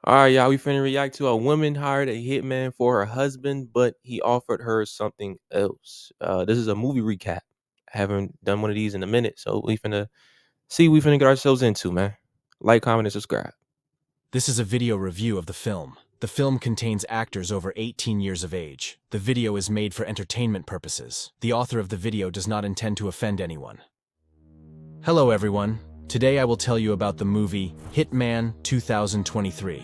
All right, y'all. We finna react to a woman hired a hitman for her husband, but he offered her something else. This is a movie recap. I haven't done one of these in a minute, so we finna see what we finna get ourselves into, man. Like, comment, and subscribe. This is a video review of the film. The film contains actors over 18 years of age. The video is made for entertainment purposes. The author of the video does not intend to offend anyone. Hello everyone. Today I will tell you about the movie Hitman 2023.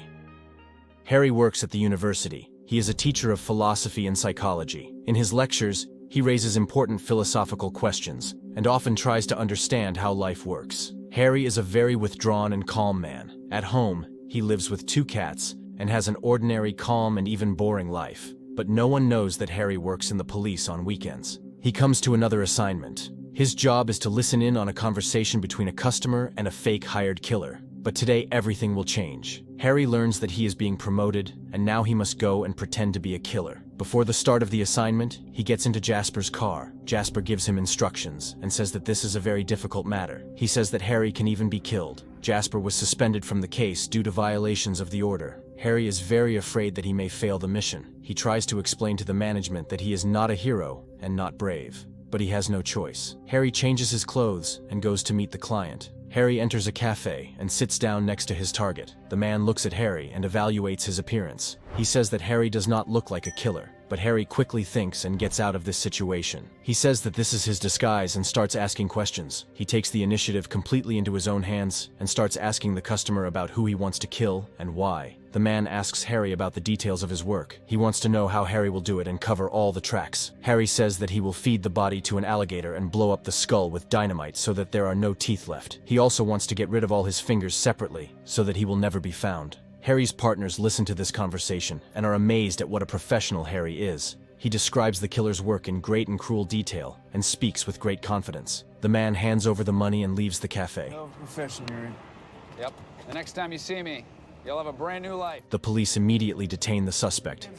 Harry works at the university. He is a teacher of philosophy and psychology. In his lectures, he raises important philosophical questions and often tries to understand how life works. Harry is a very withdrawn and calm man. At home, he lives with 2 cats and has an ordinary, calm, and even boring life. But no one knows that Harry works in the police on weekends. He comes to another assignment. His job is to listen in on a conversation between a customer and a fake hired killer. But today everything will change. Harry learns that he is being promoted, and now he must go and pretend to be a killer. Before the start of the assignment, he gets into Jasper's car. Jasper gives him instructions and says that this is a very difficult matter. He says that Harry can even be killed. Jasper was suspended from the case due to violations of the order. Harry is very afraid that he may fail the mission. He tries to explain to the management that he is not a hero and not brave, but he has no choice. Harry changes his clothes and goes to meet the client. Harry enters a cafe and sits down next to his target. The man looks at Harry and evaluates his appearance. He says that Harry does not look like a killer, but Harry quickly thinks and gets out of this situation. He says that this is his disguise and starts asking questions. He takes the initiative completely into his own hands and starts asking the customer about who he wants to kill and why. The man asks Harry about the details of his work. He wants to know how Harry will do it and cover all the tracks. Harry says that he will feed the body to an alligator and blow up the skull with dynamite so that there are no teeth left. He also wants to get rid of all his fingers separately so that he will never be found. Harry's partners listen to this conversation and are amazed at what a professional Harry is. He describes the killer's work in great and cruel detail and speaks with great confidence. The man hands over the money and leaves the cafe. No profession, Harry. Yep. The next time you see me, you'll have a brand new life. The police immediately detain the suspect.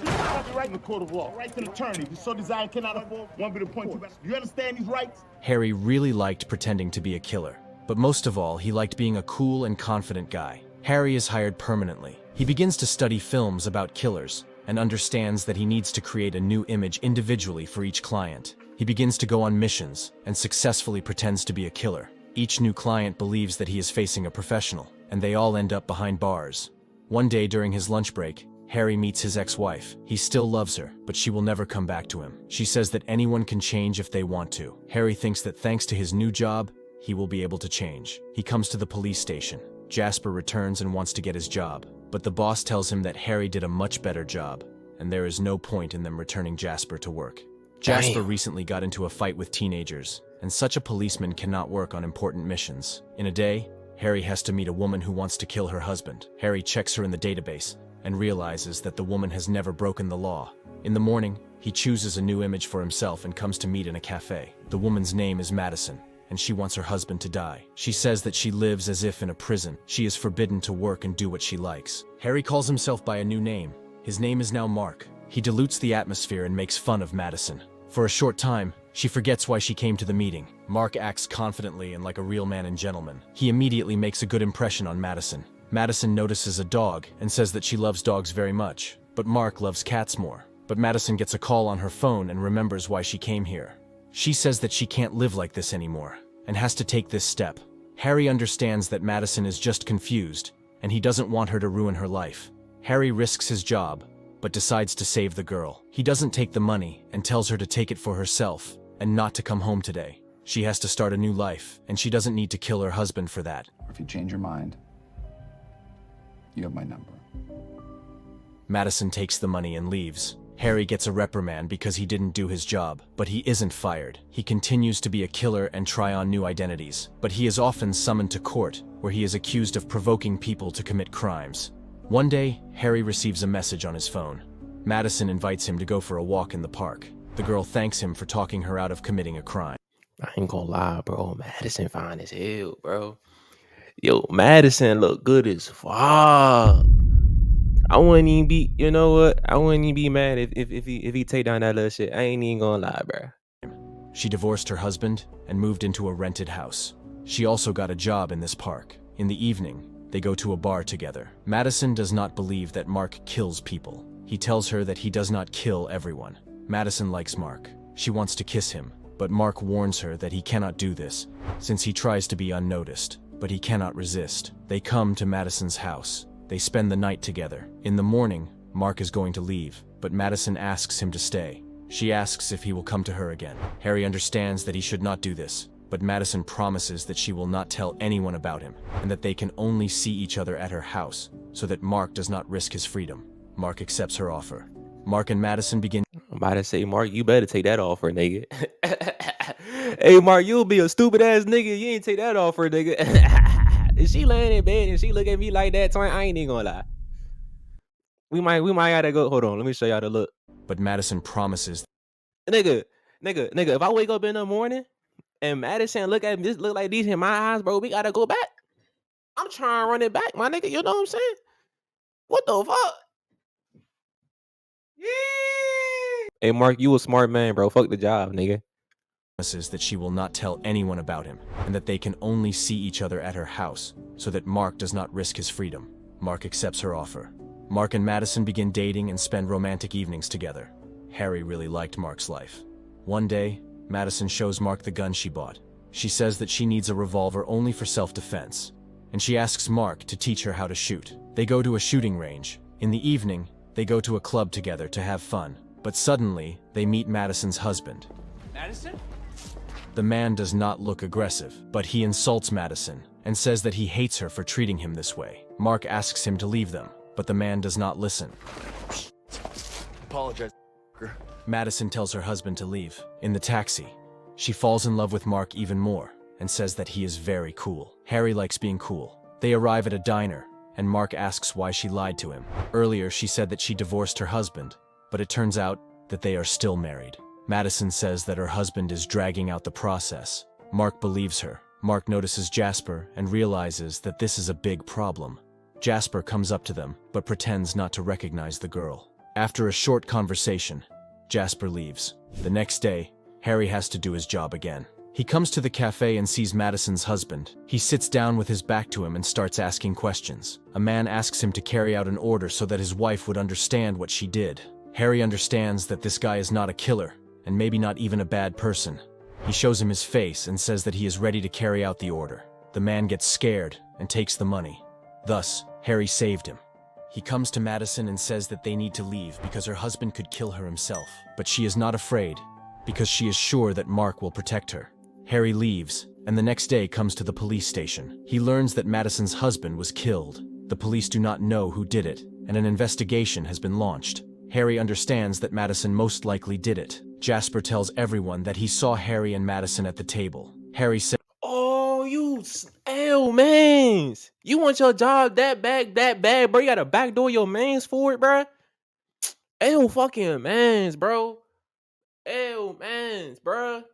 Right in the court of law. Rights an attorney. The so design cannot afford one bit of point. Do you understand these rights? Harry really liked pretending to be a killer, but most of all, he liked being a cool and confident guy. Harry is hired permanently. He begins to study films about killers and understands that he needs to create a new image individually for each client. He begins to go on missions and successfully pretends to be a killer. Each new client believes that he is facing a professional, and they all end up behind bars. One day during his lunch break, Harry meets his ex-wife. He still loves her, but she will never come back to him. She says that anyone can change if they want to. Harry thinks that thanks to his new job, he will be able to change. He comes to the police station. Jasper returns and wants to get his job, but the boss tells him that Harry did a much better job, and there is no point in them returning Jasper to work. Jasper recently got into a fight with teenagers, and such a policeman cannot work on important missions. In a day, Harry has to meet a woman who wants to kill her husband. Harry checks her in the database and realizes that the woman has never broken the law. In the morning, he chooses a new image for himself and comes to meet in a cafe. The woman's name is Madison, and she wants her husband to die. She says that she lives as if in a prison. She is forbidden to work and do what she likes. Harry calls himself by a new name. His name is now Mark. He dilutes the atmosphere and makes fun of Madison. For a short time, she forgets why she came to the meeting. Mark acts confidently and like a real man and gentleman. He immediately makes a good impression on Madison. Madison notices a dog and says that she loves dogs very much, but Mark loves cats more. But Madison gets a call on her phone and remembers why she came here. She says that she can't live like this anymore and has to take this step. Harry understands that Madison is just confused and he doesn't want her to ruin her life. Harry risks his job, but decides to save the girl. He doesn't take the money and tells her to take it for herself and not to come home today. She has to start a new life, and she doesn't need to kill her husband for that. If you change your mind, you have my number. Madison takes the money and leaves. Harry gets a reprimand because he didn't do his job, but he isn't fired. He continues to be a killer and try on new identities, but he is often summoned to court, where he is accused of provoking people to commit crimes. One day, Harry receives a message on his phone. Madison invites him to go for a walk in the park. The girl thanks him for talking her out of committing a crime. I ain't gonna lie, bro. Madison fine as hell, bro. Yo, Madison look good as fuck. I wouldn't even be, you know what? I wouldn't even be mad if he take down that little shit. I ain't even gonna lie, bro. She divorced her husband and moved into a rented house. She also got a job in this park. In the evening, They go to a bar together. Madison does not believe that Mark kills people. He tells her that he does not kill everyone. Madison likes Mark. She wants to kiss him, but Mark warns her that he cannot do this, since he tries to be unnoticed, but he cannot resist. They come to Madison's house. They spend the night together. In the morning, Mark is going to leave, but Madison asks him to stay. She asks if he will come to her again. Harry understands that he should not do this, but Madison promises that she will not tell anyone about him, and that they can only see each other at her house, so that Mark does not risk his freedom. Mark accepts her offer. Mark and Madison begin. I'm about to say, Mark, you better take that offer, nigga. Hey, Mark, you'll be a stupid ass nigga. You ain't take that offer, nigga. If she laying in bed and she look at me like that, I ain't even gonna lie. We might gotta go. Hold on, let me show y'all the look. But Madison promises. Nigga, if I wake up in the morning and Madison look at me, this look like these in my eyes, bro, we gotta go back. I'm trying to run it back, my nigga. You know what I'm saying? What the fuck? Yeah. Hey, Mark, you a smart man, bro. Fuck the job, nigga. Promises that she will not tell anyone about him, and that they can only see each other at her house, so that Mark does not risk his freedom. Mark accepts her offer. Mark and Madison begin dating and spend romantic evenings together. Harry really liked Mark's life. One day, Madison shows Mark the gun she bought. She says that she needs a revolver only for self-defense, and she asks Mark to teach her how to shoot. They go to a shooting range. In the evening, they go to a club together to have fun, but suddenly, they meet Madison's husband. Madison? The man does not look aggressive, but he insults Madison and says that he hates her for treating him this way. Mark asks him to leave them, but the man does not listen. Apologize. Madison tells her husband to leave. In the taxi, she falls in love with Mark even more and says that he is very cool. Harry likes being cool. They arrive at a diner, and Mark asks why she lied to him. Earlier, she said that she divorced her husband, but it turns out that they are still married. Madison says that her husband is dragging out the process. Mark believes her. Mark notices Jasper and realizes that this is a big problem. Jasper comes up to them, but pretends not to recognize the girl. After a short conversation, Jasper leaves. The next day, Harry has to do his job again. He comes to the cafe and sees Madison's husband. He sits down with his back to him and starts asking questions. A man asks him to carry out an order so that his wife would understand what she did. Harry understands that this guy is not a killer, and maybe not even a bad person. He shows him his face and says that he is ready to carry out the order. The man gets scared and takes the money. Thus, Harry saved him. He comes to Madison and says that they need to leave because her husband could kill her himself. But she is not afraid, because she is sure that Mark will protect her. Harry leaves, and the next day comes to the police station. He learns that Madison's husband was killed. The police do not know who did it, and an investigation has been launched. Harry understands that Madison most likely did it. Jasper tells everyone that he saw Harry and Madison at the table. Harry says, Oh, you mans. You want your job that bad, bro? You gotta backdoor your mans for it, bro? Fucking mans, bro. Mans, bro.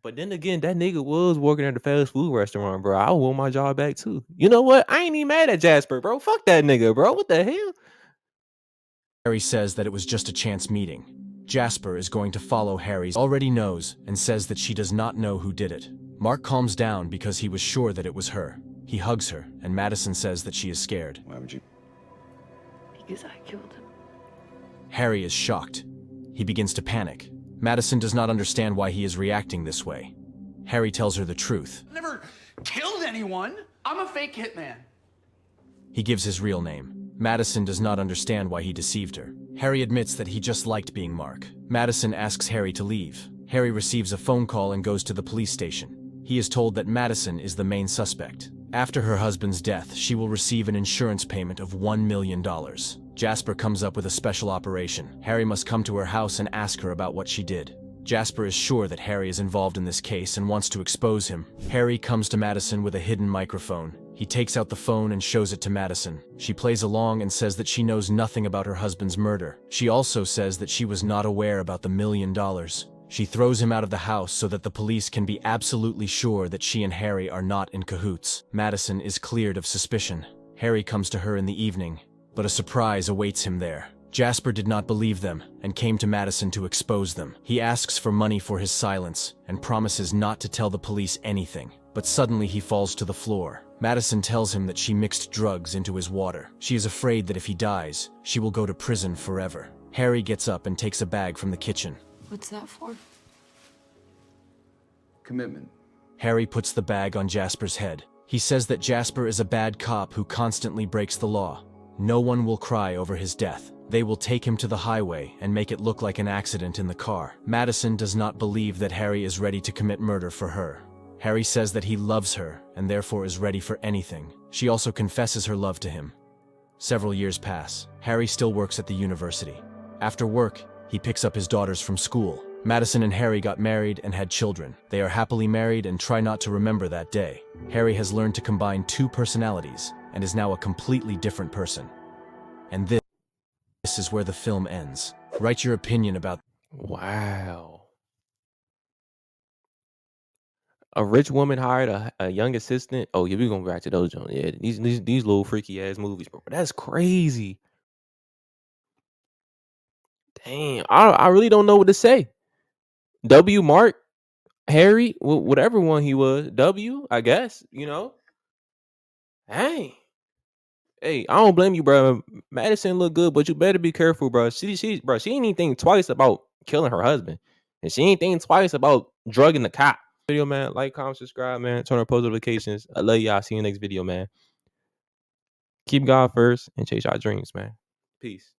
But then again, that nigga was working at the fast food restaurant, bro. I want my job back too. You know what? I ain't even mad at Jasper, bro. Fuck that nigga, bro. What the hell? Harry says that it was just a chance meeting. Jasper is going to follow Harry's already knows and says that she does not know who did it. Mark calms down because he was sure that it was her. He hugs her, and Madison says that she is scared. Why would you? Because I killed him. Harry is shocked. He begins to panic. Madison does not understand why he is reacting this way. Harry tells her the truth. I never killed anyone. I'm a fake hitman. He gives his real name. Madison does not understand why he deceived her. Harry admits that he just liked being Mark. Madison asks Harry to leave. Harry receives a phone call and goes to the police station. He is told that Madison is the main suspect. After her husband's death, she will receive an insurance payment of $1 million. Jasper comes up with a special operation. Harry must come to her house and ask her about what she did. Jasper is sure that Harry is involved in this case and wants to expose him. Harry comes to Madison with a hidden microphone. He takes out the phone and shows it to Madison. She plays along and says that she knows nothing about her husband's murder. She also says that she was not aware about the $1 million. She throws him out of the house so that the police can be absolutely sure that she and Harry are not in cahoots. Madison is cleared of suspicion. Harry comes to her in the evening, but a surprise awaits him there. Jasper did not believe them and came to Madison to expose them. He asks for money for his silence and promises not to tell the police anything. but suddenly he falls to the floor. Madison tells him that she mixed drugs into his water. She is afraid that if he dies, she will go to prison forever. Harry gets up and takes a bag from the kitchen. What's that for? Commitment. Harry puts the bag on Jasper's head. He says that Jasper is a bad cop who constantly breaks the law. No one will cry over his death. They will take him to the highway and make it look like an accident in the car. Madison does not believe that Harry is ready to commit murder for her. Harry says that he loves her and therefore is ready for anything. She also confesses her love to him. Several years pass. Harry still works at the university. After work, he picks up his daughters from school. Madison and Harry got married and had children. They are happily married and try not to remember that day. Harry has learned to combine two personalities and is now a completely different person. And this is where the film ends. Write your opinion about. Wow. A rich woman hired a young assistant. Oh yeah, we gonna go back to those Jones. Yeah, these little freaky ass movies, bro. That's crazy. Damn, I really don't know what to say. W. Mark, Harry, whatever one he was. W, I guess. You know. Hey, hey, I don't blame you, bro. Madison look good, but you better be careful, bro. Bro, she ain't even think twice about killing her husband, and she ain't think twice about drugging the cop. Video, man. Like, comment, subscribe, man. Turn on post notifications. I love y'all. See you next video, man. Keep God first and chase your dreams, man. Peace.